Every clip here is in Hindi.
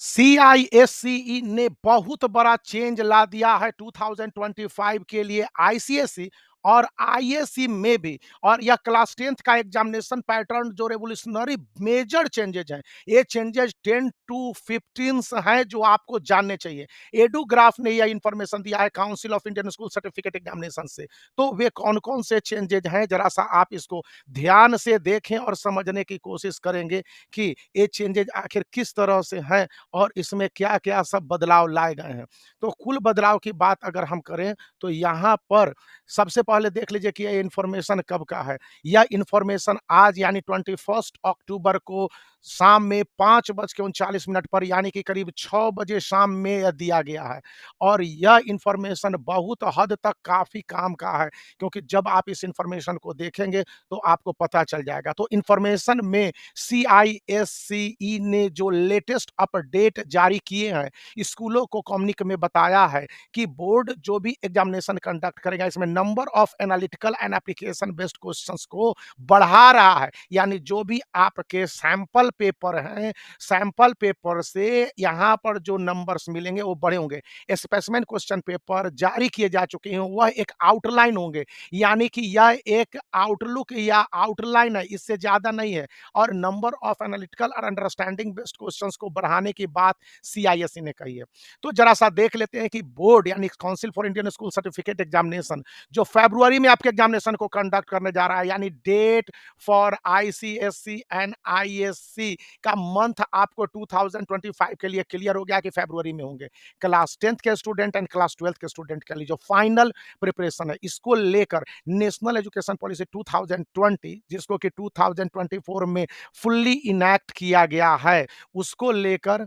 सीआईएससीई ने बहुत बड़ा चेंज ला दिया है 2025 के लिए आईसीएसई और आईएससी में भी। और यह क्लास 10th का एग्जामिनेशन पैटर्न जो रेवोल्यूशनरी मेजर चेंजेज हैं, ये चेंजेज 10 टू 15 हैं जो आपको जानने चाहिए। एडुग्राफ ने यह इंफॉर्मेशन दिया है council of Indian school certificate examination से। तो वे कौन कौन से चेंजेज हैं, जरा सा आप इसको ध्यान से देखें और समझने की कोशिश करेंगे कि ये चेंजेज आखिर किस तरह से हैं और इसमें क्या-क्या सब बदलाव लाए गए हैं। तो कुल बदलाव की बात अगर हम करें तो यहाँ पर सबसे पहले देख लीजिए कि ये इन्फॉर्मेशन कब का है। यह इन्फॉर्मेशन आज यानी 21 अक्टूबर को शाम में 5:39 पर यानी कि करीब 6 बजे शाम में यह दिया गया है। और यह इन्फॉर्मेशन बहुत हद तक काफ़ी काम का है, क्योंकि जब आप इस इन्फॉर्मेशन को देखेंगे तो आपको पता चल जाएगा। तो इन्फॉर्मेशन में सीआईएससीई ने जो लेटेस्ट अपडेट जारी किए हैं, स्कूलों को कम्युनिक में बताया है कि बोर्ड जो भी एग्जामिनेशन कंडक्ट करेगा इसमें number of analytical and application based questions को बढ़ा रहा है। यानी जो भी आपके सैंपल पेपर हैं, सैंपल पेपर से यहाँ पर जो नंबर्स मिलेंगे वो बड़े होंगे। स्पेसिमेन क्वेश्चन पेपर जारी किए जा चुके हैं, वह एक आउटलाइन होंगे, यानी कि यह एक आउटलुक या आउटलाइन है, इससे ज़्यादा नहीं है। और नंबर ऑफ एनालिटिकल और अंडरस्टैंडिंग बेस्ड क्वेश्चंस को बढ़ाने की बात सीआईएसई ने कही है। तो जरा सा देख लेते हैं कि बोर्ड यानी council for Indian school certificate examination जो फरवरी में आपके एग्जामिनेशन को कंडक्ट करने जा रहा है, यानी date for ICSE and ISC का मंथ आपको 2025 के लिए क्लियर हो गया कि फरवरी में होंगे। क्लास 10th के स्टूडेंट एंड क्लास 12th के स्टूडेंट के लिए जो फाइनल प्रिपरेशन है, इसको लेकर नेशनल एजुकेशन पॉलिसी 2020 जिसको कि 2024 में फुल्ली इनैक्ट किया गया है, उसको लेकर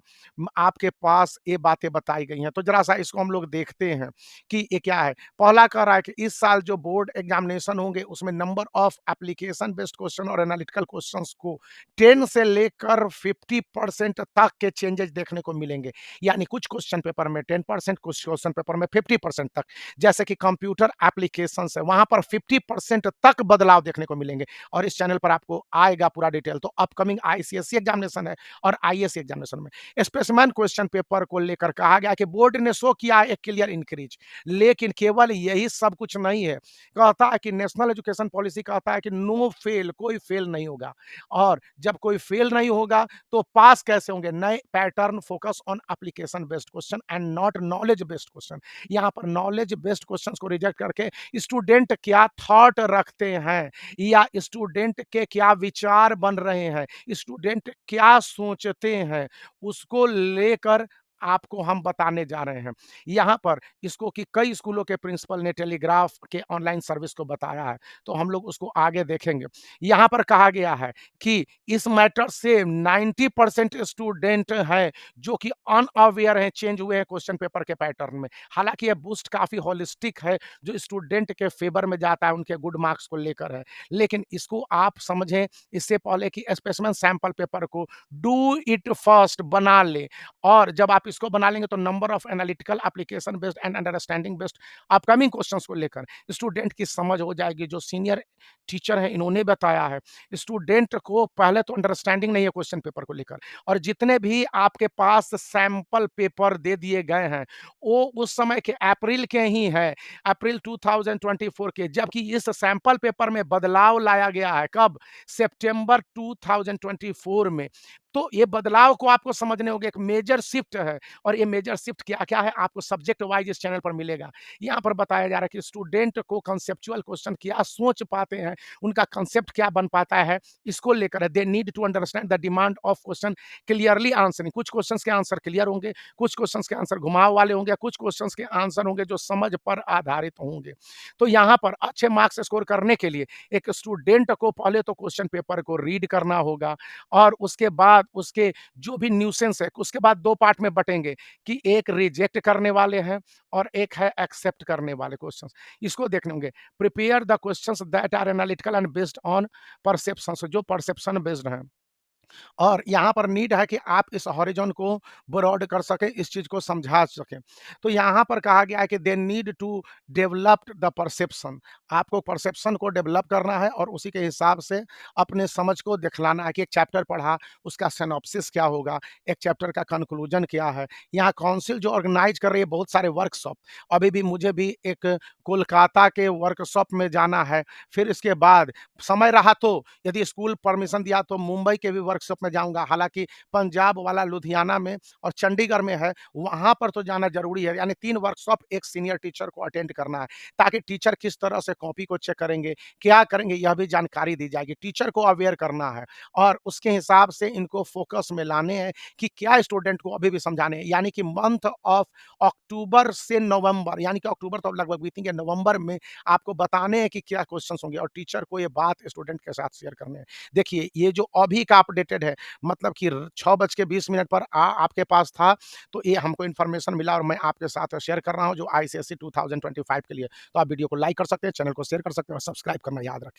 आपके पास ये बातें बताई गई हैं। तो जरा सा इसको हम लोग देखते हैं कि ये क्या है। पहला कह रहा है कि इस साल जो बोर्ड एग्जामिनेशन होंगे उसमें number of application based question और एनालिटिकल क्वेश्चंस को 10 से लेकर 50% तक के चेंजेस देखने को मिलेंगे। यानी कुछ क्वेश्चन पेपर में 10%, कुछ क्वेश्चन पेपर में 50% तक। जैसे कि कंप्यूटर एप्लीकेशन है, वहां पर 50% तक बदलाव देखने को मिलेंगे। और इस चैनल पर आपको आएगा पूरा डिटेल। तो अपकमिंग आईसीएससी एग्जामिनेशन है और आईएससी एग्जामिनेशन में स्पेसिमेन क्वेश्चन पेपर को लेकर कहा गया कि बोर्ड ने शो किया है एक क्लियर इंक्रीज। लेकिन केवल यही सब कुछ नहीं है, कहता है कि नेशनल एजुकेशन पॉलिसी कहता है कि नो फेल, कोई फेल नहीं होगा। और जब कोई फेल नहीं होगा तो पास कैसे होंगे? नए pattern focus on application based question and not knowledge based question. यहाँ पर नॉलेज बेस्ड क्वेश्चंस को रिजेक्ट करके स्टूडेंट क्या थॉट रखते हैं या स्टूडेंट के क्या विचार बन रहे हैं, स्टूडेंट क्या सोचते हैं, उसको लेकर आपको हम बताने जा रहे हैं। यहाँ पर इसको कि कई स्कूलों के प्रिंसिपल ने टेलीग्राफ के ऑनलाइन सर्विस को बताया है, तो हम लोग उसको आगे देखेंगे। यहाँ पर कहा गया है कि इस मैटर से 90% स्टूडेंट हैं जो कि अनअवेयर हैं, चेंज हुए हैं क्वेश्चन पेपर के पैटर्न में। हालांकि यह बूस्ट काफ़ी होलिस्टिक है, जो स्टूडेंट के फेवर में जाता है, उनके गुड मार्क्स को लेकर है। लेकिन इसको आप समझें इससे पहले कि स्पेसिमेन सैंपल पेपर को डू इट फर्स्ट बना ले। और जब आप इसको बना लेंगे तो number of analytical application based and understanding based upcoming questions को लेकर स्टूडेंट की समझ हो जाएगी। जो सीनियर टीचर हैं इन्होंने बताया है, स्टूडेंट को पहले तो अंडरस्टैंडिंग नहीं है क्वेश्चन पेपर को लेकर। और जितने भी आपके पास सैंपल पेपर दे दिए गए हैं वो उस समय के अप्रैल के ही हैं, अप्रैल 2024 के। जबकि इस सैंपल पेपर में बदलाव लाया गया है कब? सितंबर 2024 में। तो ये बदलाव को आपको समझने होंगे, एक मेजर शिफ्ट है। और ये मेजर शिफ्ट क्या-क्या है आपको सब्जेक्ट वाइज इस चैनल पर मिलेगा। यहाँ पर बताया जा रहा है कि स्टूडेंट को कांसेप्चुअल क्वेश्चन क्या सोच पाते हैं, उनका कांसेप्ट क्या बन पाता है, इसको लेकर they need to understand the demand of question clearly answering. कुछ क्वेश्चंस के आंसर क्लियर होंगे, कुछ क्वेश्चंस के आंसर घुमाव वाले होंगे, कुछ क्वेश्चंस के आंसर होंगे जो समझ पर आधारित होंगे। तो यहाँ पर अच्छे मार्क्स स्कोर करने के लिए एक स्टूडेंट को पहले तो क्वेश्चन पेपर को रीड करना होगा और उसके बाद उसके जो भी न्यूसेंस है उसके बाद दो पार्ट में बटेंगे कि एक रिजेक्ट करने वाले हैं और एक है एक्सेप्ट करने वाले क्वेश्चंस। इसको देखने होंगे। Prepare the questions that are analytical and based on perceptions, जो परसेप्शन बेस्ड हैं। और यहाँ पर नीड है कि आप इस हॉरिज़ॉन को ब्रॉड कर सकें, इस चीज़ को समझा सकें। तो यहाँ पर कहा गया है कि they need to develop the perception. आपको परसेप्शन को डेवलप करना है और उसी के हिसाब से अपने समझ को दिखलाना है कि एक चैप्टर पढ़ा, उसका सिनॉप्सिस क्या होगा, एक चैप्टर का कंक्लूजन क्या है। यहाँ काउंसिल जो ऑर्गेनाइज़ कर रही है बहुत सारे वर्कशॉप, अभी भी मुझे भी एक कोलकाता के वर्कशॉप में जाना है। फिर इसके बाद समय रहा तो यदि स्कूल परमिशन दिया तो मुंबई के भी वर्कशॉप में जाऊँगा। हालाँकि पंजाब वाला लुधियाना में और चंडीगढ़ में है, वहाँ पर तो जाना ज़रूरी है। यानी 3 वर्कशॉप एक सीनियर टीचर को अटेंड करना है, ताकि टीचर किस तरह से कॉपी को चेक करेंगे, क्या करेंगे, यह भी जानकारी दी जाएगी। टीचर को अवेयर करना है और उसके हिसाब से इनको फ़ोकस में लाने हैं कि क्या स्टूडेंट को अभी भी समझाने हैं। यानी कि मंथ ऑफ अक्टूबर से नवंबर, यानी कि अक्टूबर तो लगभग बीत गया, नवंबर में आपको बताने हैं कि क्या क्वेश्चंस होंगे और टीचर को ये बात स्टूडेंट के साथ शेयर करने हैं। देखिए, ये जो अभी का अपडेटेड है, मतलब कि 6:20 पर आपके पास था, तो ये हमको इन्फॉर्मेशन मिला और मैं आपके साथ शेयर कर रहा हूँ जो आईसीएसई 2025 के लिए। तो आप वीडियो को लाइक कर सकते हैं, चैनल को शेयर कर सकते हैं और सब्सक्राइब करना याद रखें।